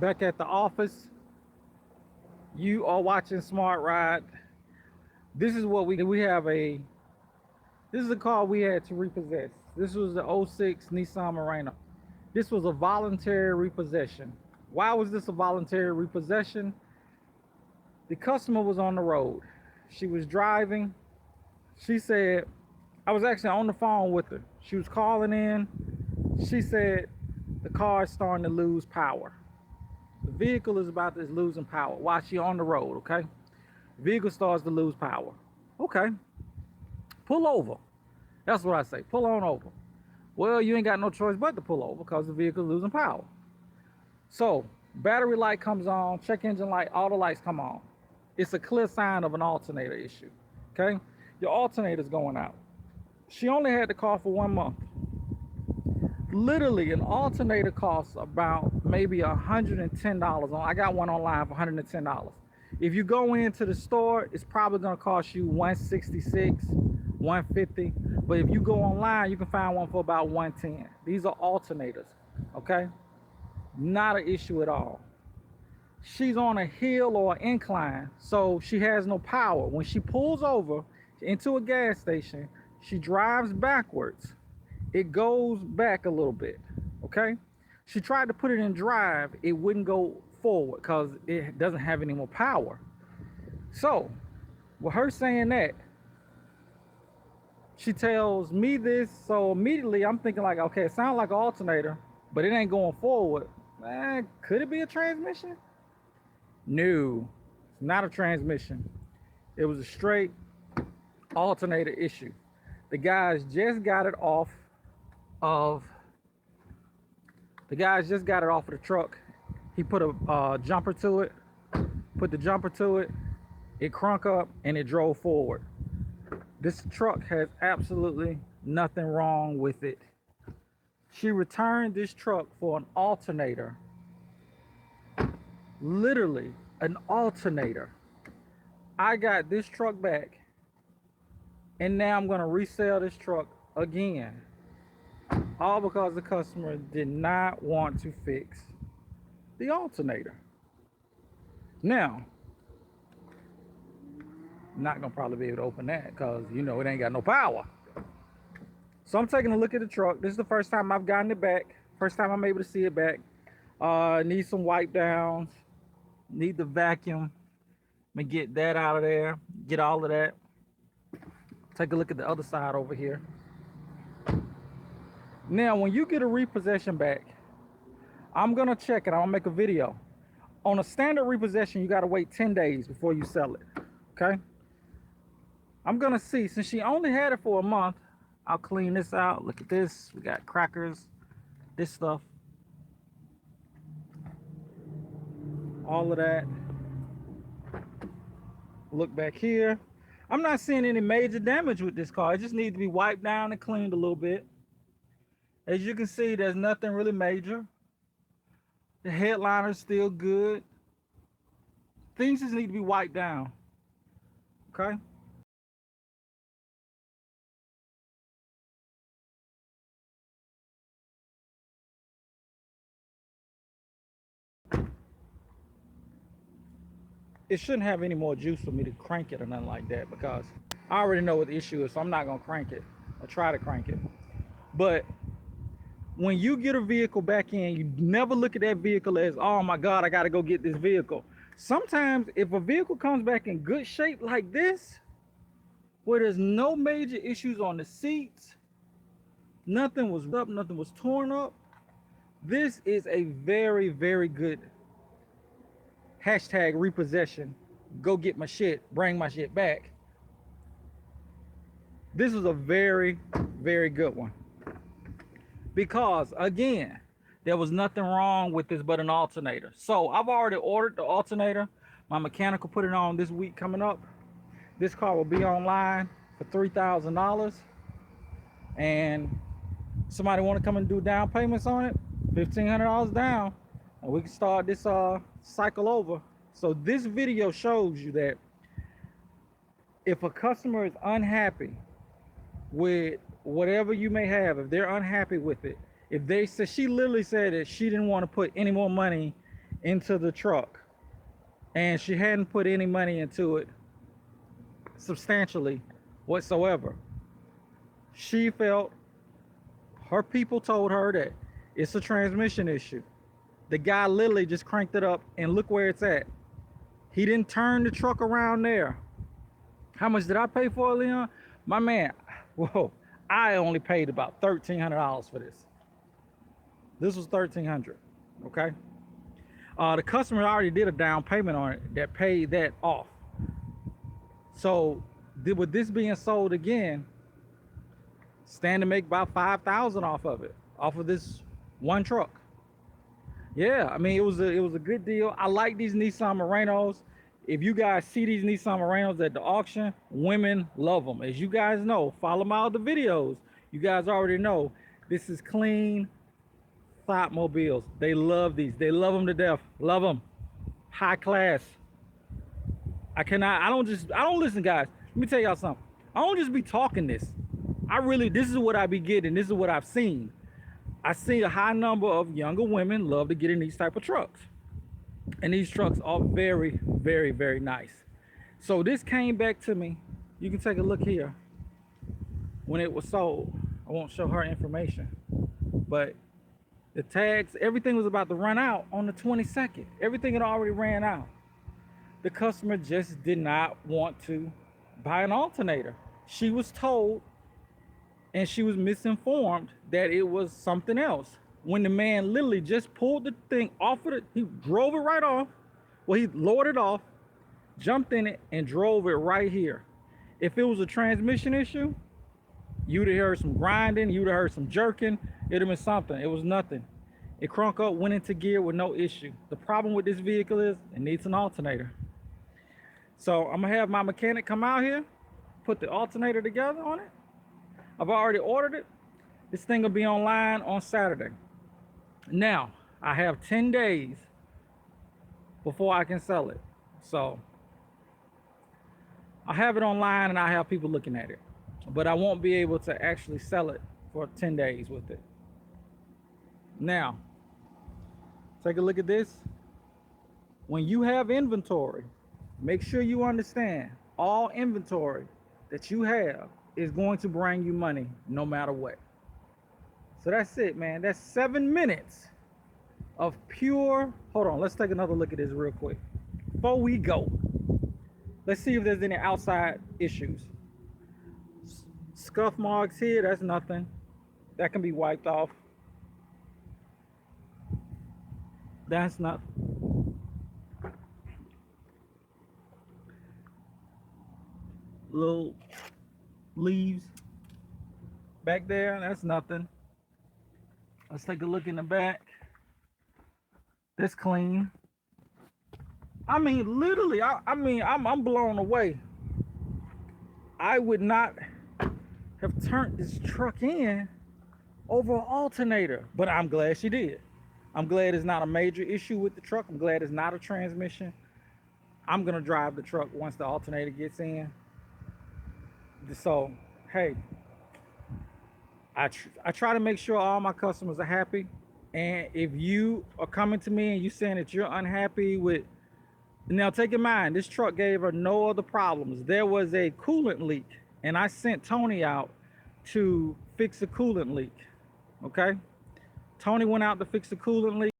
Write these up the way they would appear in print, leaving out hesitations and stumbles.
Back at the office, you are watching Smart Ride. This is what we have a this is a car we had to repossess. This was the '06 Nissan Murano. This was a voluntary repossession. Why was this a voluntary repossession? The customer was on the road. She was driving. She said, I was actually on the phone with her. She was calling in. She said the car is starting to lose power. The vehicle is about to losing power while she on the road, okay? Vehicle starts to lose power. Okay, pull over. That's what I say. Pull on over. Well, you ain't got no choice but to pull over because the vehicle is losing power. So, battery light comes on, check engine light, all the lights come on. It's a clear sign of an alternator issue. Okay? Your alternator's going out. She only had the car for 1 month. Literally, an alternator costs about maybe $110 on. I got one online for $110. If you go into the store, it's probably gonna cost you $166, $150. But if you go online, you can find one for about $110. These are alternators, okay? Not an issue at all. She's on a hill or incline, so she has no power. When she pulls over into a gas station, she drives backwards. It goes back a little bit, okay? She tried to put it in drive, it wouldn't go forward because it doesn't have any more power. So, with her saying that, she tells me this, so immediately I'm thinking like, okay, it sounds like an alternator, but it ain't going forward. Could it be a transmission? No, it's not a transmission. It was a straight alternator issue. The guys just got it off of the truck. He put a jumper to it, put the jumper to it, it crunk up and it drove forward. This truck has absolutely nothing wrong with it. She returned this truck for an alternator. Literally, an alternator. I got this truck back, and now I'm gonna resell this truck again. All because the customer did not want to fix the alternator. Now, I'm not gonna probably be able to open that because it ain't got no power. So I'm taking a look at the truck. This is the first time I've gotten it back. First time I'm able to see it back. Need some wipe downs. Need the vacuum. Let me get that out of there. Get all of that. Take a look at the other side over here. Now, when you get a repossession back, I'm gonna check it. I'm gonna make a video. On a standard repossession, you gotta wait 10 days before you sell it. Okay? I'm gonna see, since she only had it for a month, I'll clean this out. Look at this. We got crackers, this stuff, all of that. Look back here. I'm not seeing any major damage with this car. It just needs to be wiped down and cleaned a little bit. As you can see, there's nothing really major. The headliner's still good. Things just need to be wiped down. Okay? It shouldn't have any more juice for me to crank it or nothing like that because I already know what the issue is, so I'm not gonna crank it or try to crank it. But when you get a vehicle back in, you never look at that vehicle as, oh my God, I gotta go get this vehicle. Sometimes if a vehicle comes back in good shape like this, where there's no major issues on the seats, nothing was up, nothing was torn up, this is a very, very good hashtag repossession. Go get my shit, bring my shit back. This is a very, very good one. Because again, there was nothing wrong with this but an alternator. So I've already ordered the alternator. My mechanic will put it on this week coming up. This car will be online for $3,000. And somebody want to come and do down payments on it, $1,500 down, and we can start this cycle over. So this video shows you that if a customer is unhappy with whatever you may have, if they're unhappy with it, if they said, she literally said that she didn't want to put any more money into the truck, and she hadn't put any money into it substantially whatsoever. She felt, her people told her that it's a transmission issue. The guy literally just cranked it up, and look where it's at. He didn't turn the truck around there. How much did I pay for it, Leon? My man, whoa, I only paid about $1,300 for this. This was $1,300, okay? The customer already did a down payment on it that paid that off. So with this being sold again, stand to make about $5,000 off of it, off of this one truck. Yeah, I mean, it was a good deal. I like these Nissan Murenos. If you guys see these Nissan Murenos at the auction, women love them. As you guys know, follow my other videos. You guys already know this is clean thought mobiles. They love these. They love them to death. Love them. High class. I don't listen, guys. Let me tell y'all something. I don't just be talking this. This is what I be getting. This is what I've seen. I see a high number of younger women love to get in these type of trucks. And these trucks are very, very, very nice. So this came back to me. You can take a look here. When it was sold, I won't show her information, but the tags, everything was about to run out on the 22nd. Everything had already ran out. The customer just did not want to buy an alternator. She was told, and she was misinformed, that it was something else. When the man literally just pulled the thing off of it, he drove it right off. Well, he lowered it off, jumped in it, and drove it right here. If it was a transmission issue, you'd have heard some grinding, you'd have heard some jerking, it'd have been something. It was nothing. It crunk up, went into gear with no issue. The problem with this vehicle is it needs an alternator. So I'm gonna have my mechanic come out here, put the alternator together on it. I've already ordered it. This thing will be online on Saturday. Now, I have 10 days before I can sell it. So I have it online and I have people looking at it, but I won't be able to actually sell it for 10 days with it. Now, take a look at this. When you have inventory, make sure you understand all inventory that you have is going to bring you money no matter what. So that's it, man. That's 7 minutes of pure. Hold on, let's take another look at this real quick before we go. Let's see if there's any outside issues. Scuff marks here, that's nothing. That can be wiped off. That's not. Little leaves back there, that's nothing. Let's take a look in the back. That's clean. I mean, literally, I'm blown away. I would not have turned this truck in over an alternator, but I'm glad she did. I'm glad it's not a major issue with the truck. I'm glad it's not a transmission. I'm gonna drive the truck once the alternator gets in. So, hey, I try to make sure all my customers are happy. And if you are coming to me and you saying that you're unhappy with, now take in mind, this truck gave her no other problems. There was a coolant leak, and I sent Tony out to fix the coolant leak. Okay, Tony went out to fix the coolant leak.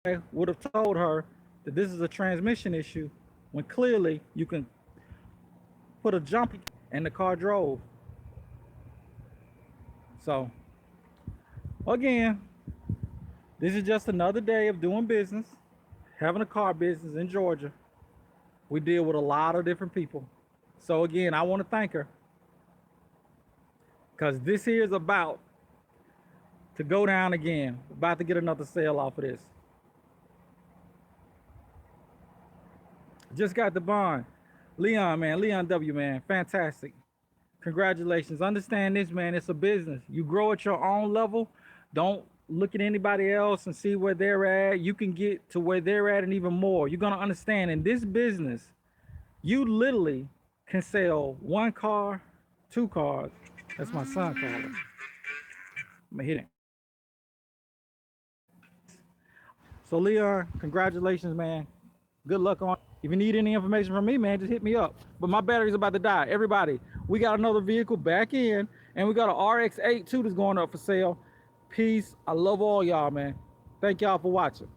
I would have told her that this is a transmission issue when clearly you can put a jump and the car drove. So again, this is just another day of doing business, having a car business in Georgia. We deal with a lot of different people. So again, I want to thank her, because this here is about to go down again, about to get another sale off of this. Just got the bond. Leon, man, Leon W, man, fantastic. Congratulations. Understand this, man, it's a business. You grow at your own level. Don't look at anybody else and see where they're at. You can get to where they're at and even more. You're going to understand in this business, you literally can sell one car two cars. That's my son calling. I'm gonna hit him. So Leon, congratulations, man. Good luck on. If you need any information from me, man, just hit me up. But my battery's about to die. Everybody, we got another vehicle back in, and we got an RX-8 too that's going up for sale. Peace. I love all y'all, man. Thank y'all for watching.